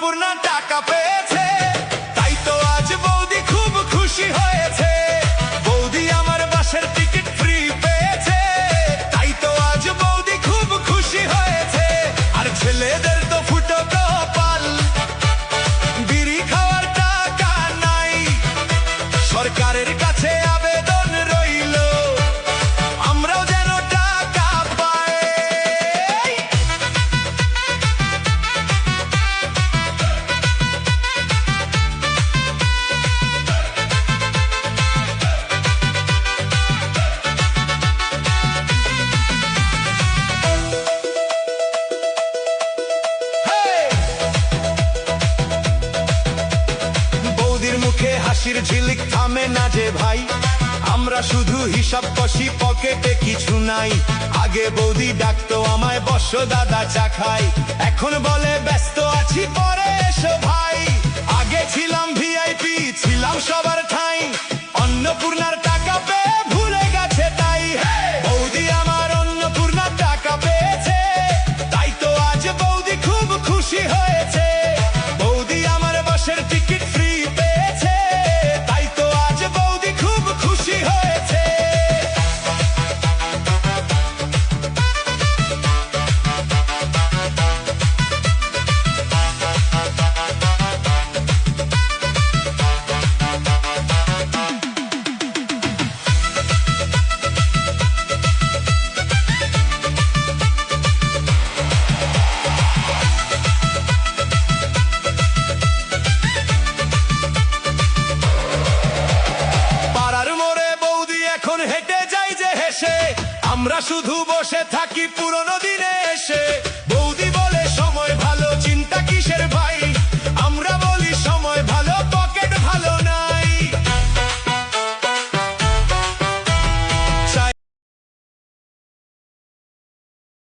অন্নপূর্ণা টাকা পেয়েছে, তাই তো আজ বৌদি খুব খুশি হয়েছে। বৌদি আমার বাসের টিকিট ফ্রি পেয়েছে, তাই তো আজ বৌদি খুব খুশি হয়েছে। আর ছেলেদের তো ফুটো কপাল, বিড়ি খাওয়ার টাকা নাই। সরকারের কাছে আবেদন রইল, আমরাও যেন টাকা পাই। বৌদির মুখে হাসির ঝিলিক থামে না যে ভাই, আমরা শুধু হিসাব কষি, পকেটে কিছু নাই। আগে বৌদি ডাকতো আমায় বসো দাদা চা খাই, এখন বলে ব্যস্ত আছি পরে এসো ভাই। আগে ছিলাম ভিআইপি, ছিলাম সবার ঠাই, অন্নপূর্ণার টাকা পেয়ে ভুলে গেছে তাই। বৌদি আমার অন্নপূর্ণার টাকা পেয়েছে, তাই তো আজ বৌদি খুব খুশি হয়েছে। বৌদি আমার বাসের টিকিট ফ্রি পেয়েছে, তাই তো আজ বৌদি খুব খুশি হয়েছে। পাড়ার মোড়ে বৌদি এখন হেঁটে যাই যে হেসে, আমরা শুধু বসে থাকি পুরনো দিনে এসে।